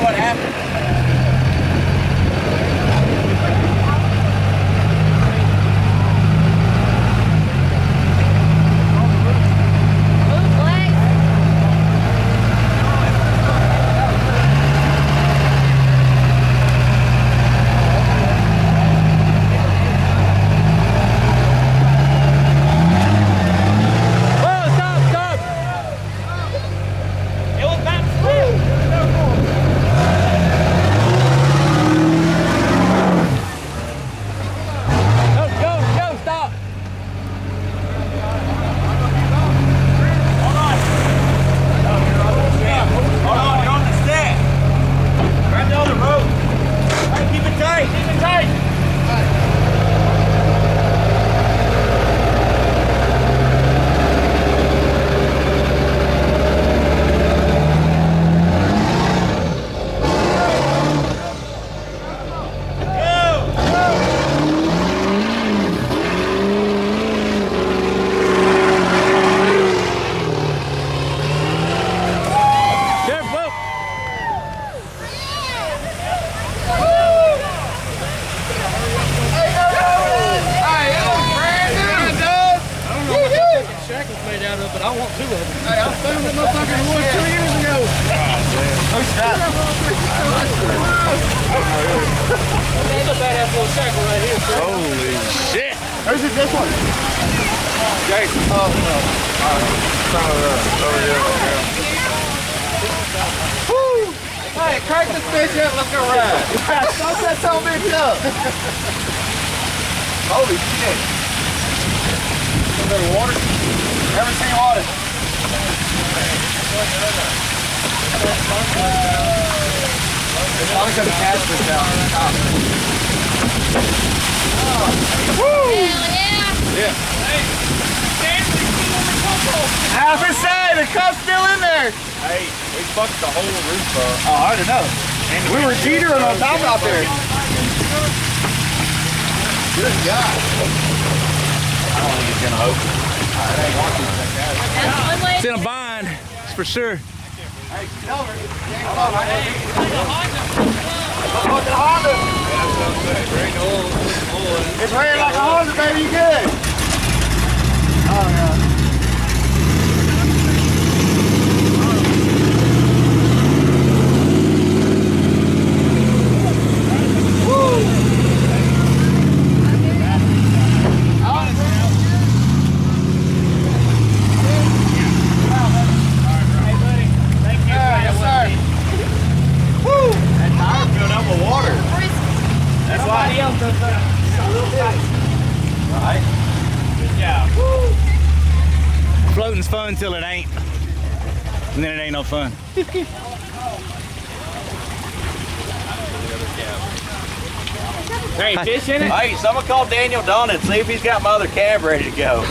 you what happened. Holy shit! Who's it, this one? Jason. Oh, no. Woo! Hey, crank this bitch up, let's go ride. Stop that son of a bitch up. Holy shit. A little water. Never seen water. It's always got the catch this down. Woo! Yeah. I was gonna say, the cup's still in there. Hey, we fucked the whole roof up. Oh, I didn't know. And we were teetering on top out there. Good God. I don't think it's gonna open. It's in a bind, that's for sure. Hey, get over. Come on, look at the Honda. It's ran like a Honda, baby. You good? Oh, yeah. Floating's fun till it ain't. And then it ain't no fun. Hey, fish in it? Hey, someone call Daniel Dunn and see if he's got my other cab ready to go.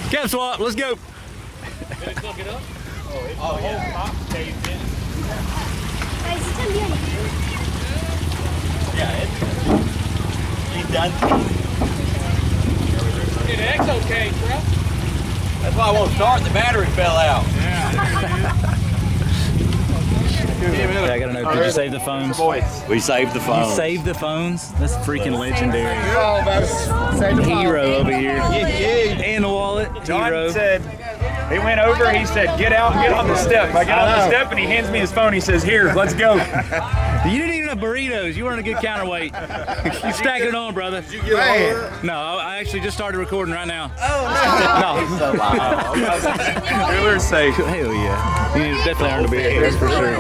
Cab swap, let's go. Did it cook it up? Oh, yeah. Yeah, he's done. Get an exo cage, bro. That's why I won't start. The battery fell out. Yeah, I gotta know, did you save the phones? We saved the phone. You saved the phones? That's freaking legendary. Save the Hero over here. Yeah. And the wallet. John Hero. said, he went over, he said, get out and get on the step. I get on the step and he hands me his phone. He says, here, let's go. You didn't even have burritos. You weren't a good counterweight. You stacked it on, brother. Did you get on? No, I actually just started recording right now. Oh, No. We were safe. Hell yeah. You definitely earned a beer, that's for sure.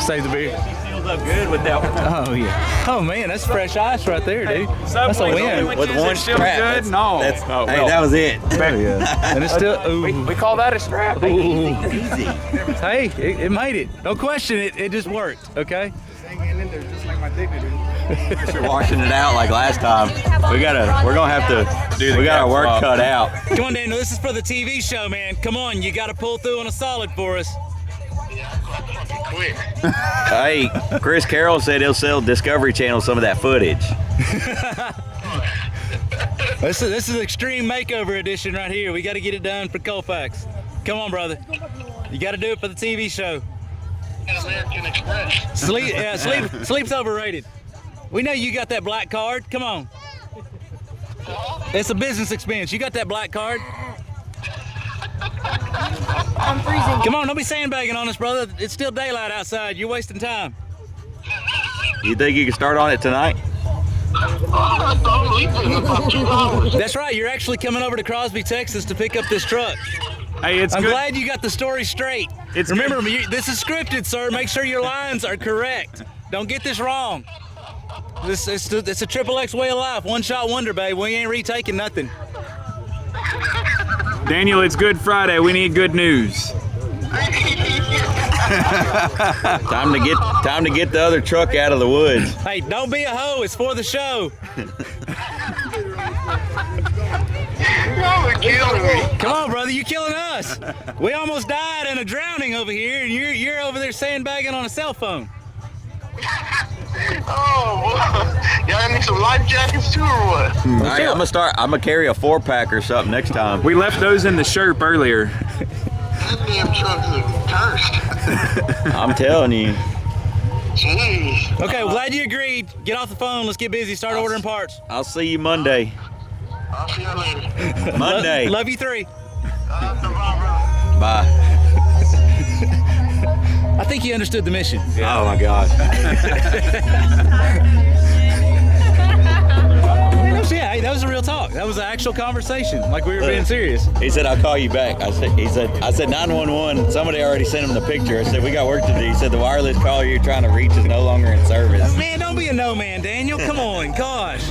Save the beer. Seals up good with that one. Oh yeah. Oh man, that's fresh ice right there, dude. That's a win. With one strap. Good? No. That's, Oh, hey, well. that was it. Hell yeah. And it's still, ooh. We call that a strap. Ooh. Easy. Hey, it made it. Don't question it. It just worked. Okay. You're washing it out like last time. We're gonna have to do we got our work cut out. Come on, Daniel. This is for the TV show, man. Come on, you got to pull through on a solid for us. Hey, Chris Carroll said he'll sell Discovery Channel some of that footage. This is Extreme Makeover Edition right here. We got to get it done for Colfax. Come on, brother. You got to do it for the TV show. American Express. Sleep's overrated. We know you got that black card. Come on. It's a business expense. You got that black card. I'm freezing. Come on, don't be sandbagging on us, brother. It's still daylight outside. You're wasting time. You think you can start on it tonight? I'm leaving in about 2 hours. That's right. You're actually coming over to Crosby, Texas to pick up this truck. Hey, it's I'm good. glad you got the story straight. Remember, this is scripted, sir. Make sure your lines are correct. Don't get this wrong. It's a XXX way of life. One shot wonder, babe. We ain't retaking nothing. Daniel, it's Good Friday. We need good news. Time to get the other truck out of the woods. Hey, don't be a hoe. It's for the show. Y'all are killing me. Come on, brother. You're killing us. We almost died in a drowning over here, and you're over there sandbagging on a cell phone. Oh, boy. Y'all need some life jackets too, or what? All right, I'm gonna carry a 4-pack or something next time. We left those in the SHARE earlier. That damn trucks are cursed. I'm telling you. Jeez. Okay, well, glad you agreed. Get off the phone. Let's get busy. Start ordering parts. I'll see you Monday. I'll see you later. Monday. Love you 3. Bye. I think you understood the mission. Oh my God. Yeah, hey, that was a real talk. That was an actual conversation, like we were being serious. He said, "I'll call you back." I said 911. Somebody already sent him the picture. I said, "We got work to do." He said, "The wireless caller you're trying to reach is no longer in service." Man, don't be a no man, Daniel. Come on, gosh.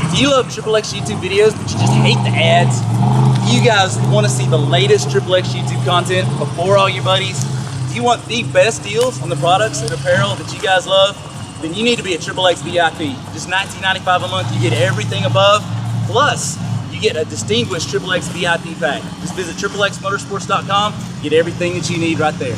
If you love XXX YouTube videos, but you just hate the ads, if you guys want to see the latest XXX YouTube content before all your buddies, if you want the best deals on the products and apparel that you guys love, then you need to be a XXX VIP. Just $19.95 a month, you get everything above, plus you get a distinguished XXX VIP pack. Just visit XXXmotorsports.com, get everything that you need right there.